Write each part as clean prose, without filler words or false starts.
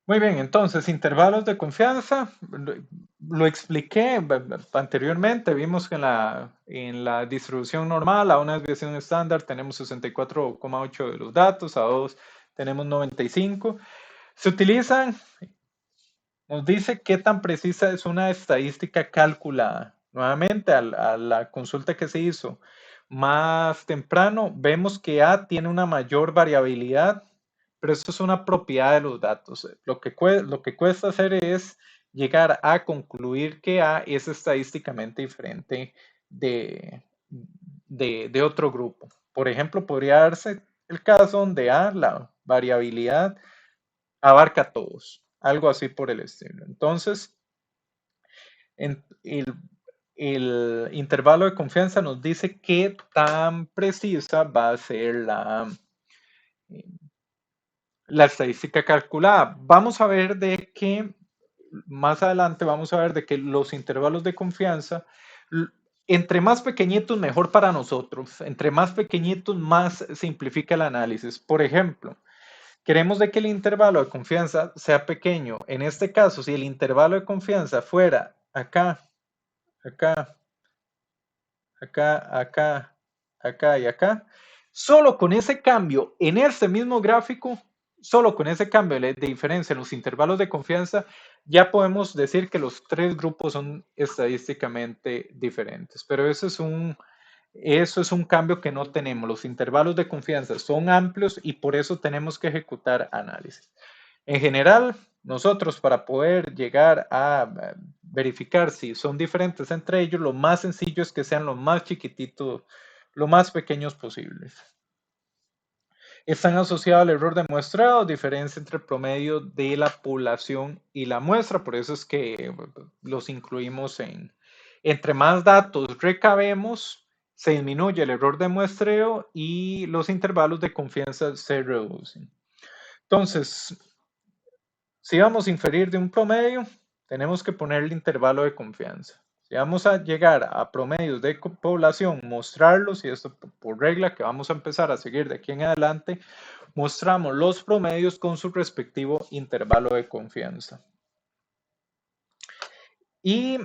Muy bien, entonces, intervalos de confianza, lo expliqué anteriormente, vimos que en la distribución normal, a una desviación estándar tenemos 64,8 de los datos, a dos tenemos 95. Se utilizan, nos dice qué tan precisa es una estadística calculada. Nuevamente, a la consulta que se hizo más temprano, vemos que A tiene una mayor variabilidad, pero eso es una propiedad de los datos. Lo que cuesta hacer es llegar a concluir que A es estadísticamente diferente de, de otro grupo. Por ejemplo, podría darse el caso donde A, la variabilidad, abarca a todos, algo así por el estilo. Entonces, el intervalo de confianza nos dice qué tan precisa va a ser la estadística calculada. Vamos a ver de que más adelante vamos a ver de que los intervalos de confianza, entre más pequeñitos, mejor para nosotros. Entre más pequeñitos, más simplifica el análisis. Por ejemplo, queremos de que el intervalo de confianza sea pequeño. En este caso, si el intervalo de confianza fuera acá, acá, acá, acá y acá, solo con ese cambio en este mismo gráfico, solo con ese cambio de diferencia en los intervalos de confianza, ya podemos decir que los tres grupos son estadísticamente diferentes. Pero eso es un cambio que no tenemos. Los intervalos de confianza son amplios y por eso tenemos que ejecutar análisis. En general, nosotros para poder llegar a verificar si son diferentes entre ellos, lo más sencillo es que sean lo más chiquititos, lo más pequeños posibles. Están asociados al error de muestreo, diferencia entre el promedio de la población y la muestra, por eso es que los incluimos entre más datos recabemos, se disminuye el error de muestreo y los intervalos de confianza se reducen. Entonces, si vamos a inferir de un promedio, tenemos que poner el intervalo de confianza. Si vamos a llegar a promedios de población, mostrarlos, y esto por regla que vamos a empezar a seguir de aquí en adelante, mostramos los promedios con su respectivo intervalo de confianza. Y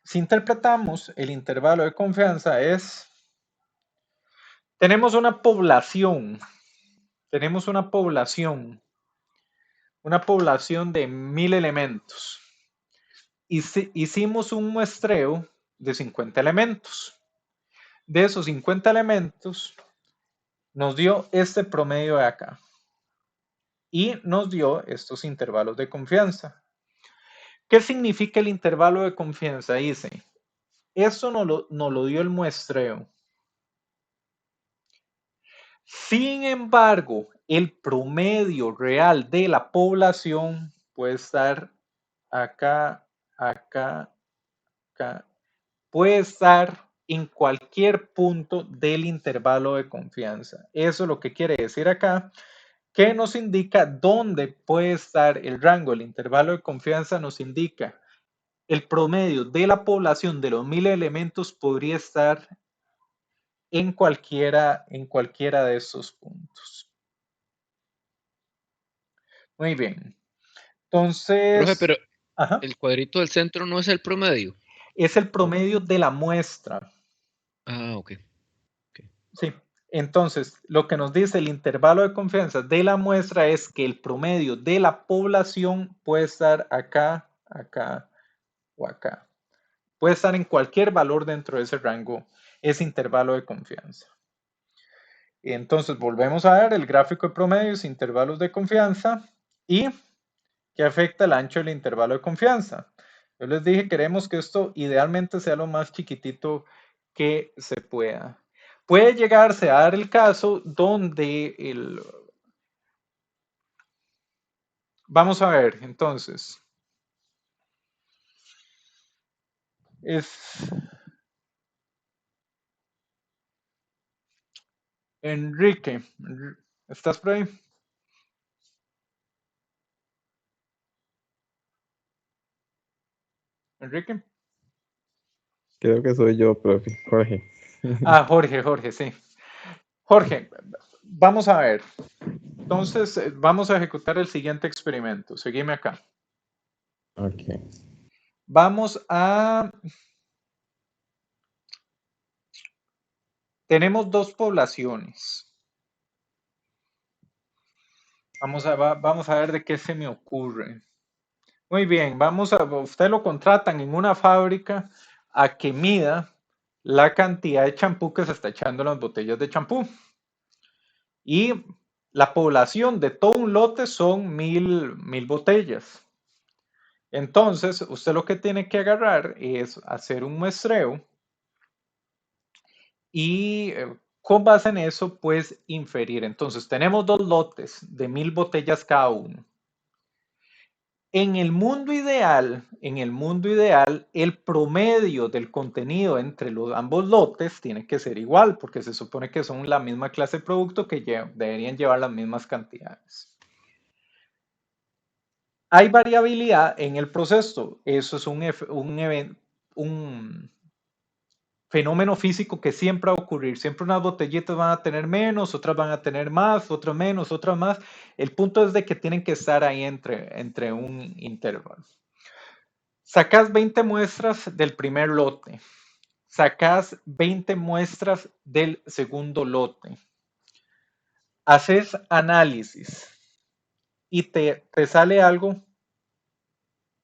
si interpretamos el intervalo de confianza tenemos una población de 1000 elementos. Hicimos un muestreo de 50 elementos. De esos 50 elementos, nos dio este promedio de acá. Y nos dio estos intervalos de confianza. ¿Qué significa el intervalo de confianza? Dice, eso nos lo dio el muestreo. Sin embargo, el promedio real de la población puede estar acá, acá, acá. Puede estar en cualquier punto del intervalo de confianza. Eso es lo que quiere decir acá, que nos indica dónde puede estar el rango. El intervalo de confianza nos indica el promedio de la población de los 1000 elementos podría estar en cualquiera de estos puntos. Muy bien. Profe, Entonces, pero ajá, el cuadrito del centro no es el promedio. es el promedio de la muestra. Ah, ok. Ok. Sí. Entonces, lo que nos dice el intervalo de confianza de la muestra es que el promedio de la población puede estar acá, acá o acá. Puede estar en cualquier valor dentro de ese rango, ese intervalo de confianza. Entonces, volvemos a ver el gráfico de promedios, intervalos de confianza y que afecta el ancho del intervalo de confianza. Yo les dije, queremos que esto idealmente sea lo más chiquitito que se pueda. Puede llegarse a dar el caso donde Vamos a ver, entonces, es Enrique. ¿Estás por ahí? Enrique. Creo que soy yo, profe, Jorge. Ah, Jorge, sí. Jorge, vamos a ver. Entonces, vamos a ejecutar el siguiente experimento. Seguime acá. Ok. Vamos a... Tenemos dos poblaciones. Vamos a ver de qué se me ocurre. Muy bien, usted lo contratan en una fábrica a que mida la cantidad de champú que se está echando en las botellas de champú. Y la población de todo un lote son 1000 botellas. Entonces, usted lo que tiene que agarrar es hacer un muestreo y con base en eso, pues inferir. Entonces, tenemos dos lotes de 1000 botellas cada uno. En el mundo ideal, el promedio del contenido entre los ambos lotes tiene que ser igual, porque se supone que son la misma clase de producto que deberían llevar las mismas cantidades. Hay variabilidad en el proceso. Eso es un fenómeno físico que siempre va a ocurrir. Siempre unas botellitas van a tener menos, otras van a tener más, otras menos, otras más. El punto es de que tienen que estar ahí entre un intervalo. Sacas 20 muestras del primer lote. Sacas 20 muestras del segundo lote. Haces análisis y te sale algo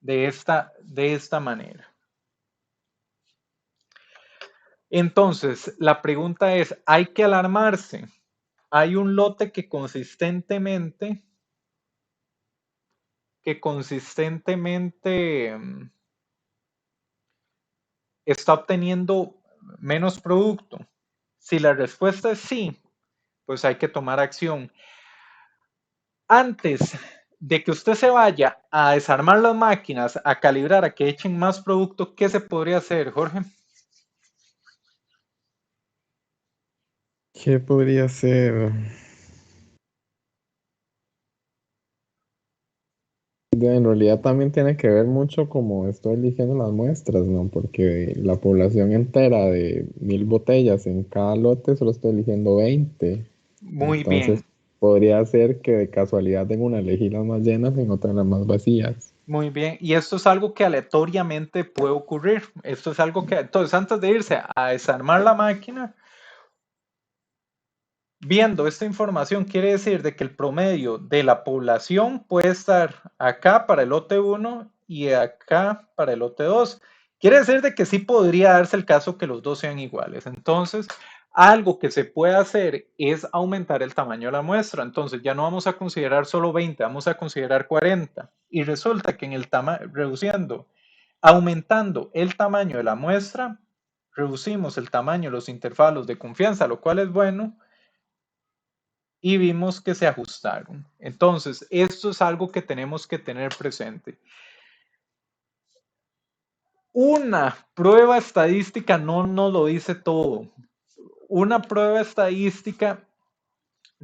de esta manera. Entonces, la pregunta es, ¿hay que alarmarse? Hay un lote que consistentemente está obteniendo menos producto. Si la respuesta es sí, pues hay que tomar acción. Antes de que usted se vaya a desarmar las máquinas, a calibrar, a que echen más producto, ¿qué se podría hacer, Jorge? ¿Qué podría ser? En realidad también tiene que ver mucho cómo estoy eligiendo las muestras, ¿no? Porque la población entera de 1000 botellas en cada lote solo estoy eligiendo 20. Muy Entonces bien, podría ser que de casualidad en una elegí las más llenas y en otra las más vacías. muy bien. Y esto es algo que aleatoriamente puede ocurrir. Esto es algo que, entonces, antes de irse a desarmar la máquina, viendo esta información, quiere decir de que el promedio de la población puede estar acá para el lote 1 y acá para el lote 2. Quiere decir de que sí podría darse el caso que los dos sean iguales. Entonces, algo que se puede hacer es aumentar el tamaño de la muestra. Entonces, ya no vamos a considerar solo 20, vamos a considerar 40. Y resulta que en el aumentando el tamaño de la muestra, reducimos el tamaño de los intervalos de confianza, lo cual es bueno, y vimos que se ajustaron. Entonces, esto es algo que tenemos que tener presente. Una prueba estadística no nos lo dice todo. Una prueba estadística,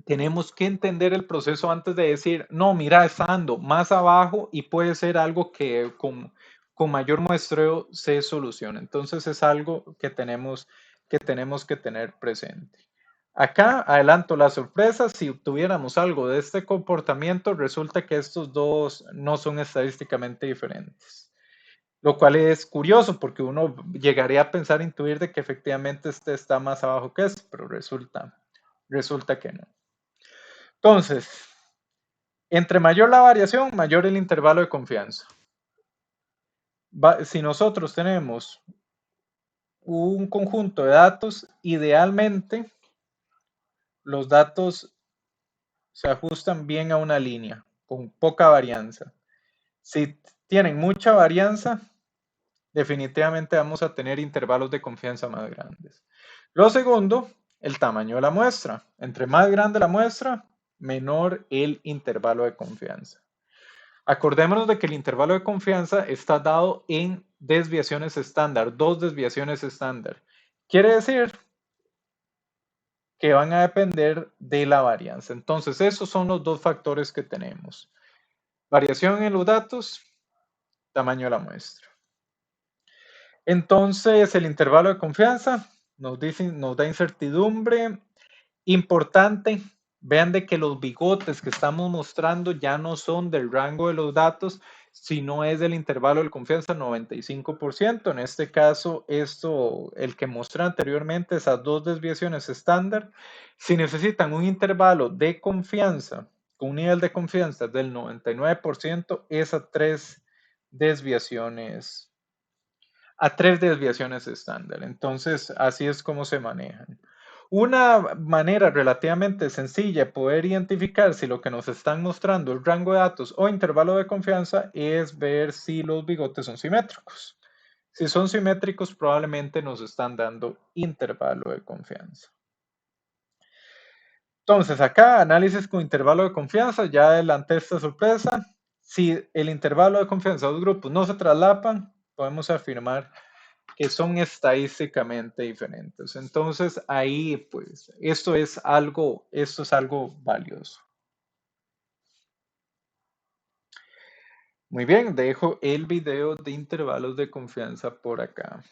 tenemos que entender el proceso antes de decir, no, mira, está dando más abajo y puede ser algo que con mayor muestreo se soluciona. Entonces, es algo que tenemos que tener presente. Acá adelanto la sorpresa, si obtuviéramos algo de este comportamiento, resulta que estos dos no son estadísticamente diferentes, lo cual es curioso porque uno llegaría a pensar, intuir de que efectivamente este está más abajo que este, pero resulta que no. Entonces, entre mayor la variación, mayor el intervalo de confianza. Si nosotros tenemos un conjunto de datos, idealmente los datos se ajustan bien a una línea, con poca varianza. Si tienen mucha varianza, definitivamente vamos a tener intervalos de confianza más grandes. Lo segundo, el tamaño de la muestra. Entre más grande la muestra, menor el intervalo de confianza. Acordémonos de que el intervalo de confianza está dado en desviaciones estándar, 2 desviaciones estándar. Quiere decir que van a depender de la varianza. Entonces, esos son los dos factores que tenemos. Variación en los datos, tamaño de la muestra. Entonces, el intervalo de confianza nos da incertidumbre. Importante Vean de que los bigotes que estamos mostrando ya no son del rango de los datos, sino es del intervalo de confianza 95%. En este caso, el que mostré anteriormente, esas dos desviaciones estándar, si necesitan un intervalo de confianza, con un nivel de confianza del 99%, es a tres desviaciones estándar. Entonces, así es como se manejan. Una manera relativamente sencilla de poder identificar si lo que nos están mostrando es rango de datos o intervalo de confianza es ver si los bigotes son simétricos. Si son simétricos, probablemente nos están dando intervalo de confianza. Entonces, acá análisis con intervalo de confianza, ya adelanté esta sorpresa. Si el intervalo de confianza de los grupos no se traslapan, podemos afirmar que son estadísticamente diferentes. Entonces, ahí, pues, esto es algo valioso. Muy bien, dejo el video de intervalos de confianza por acá.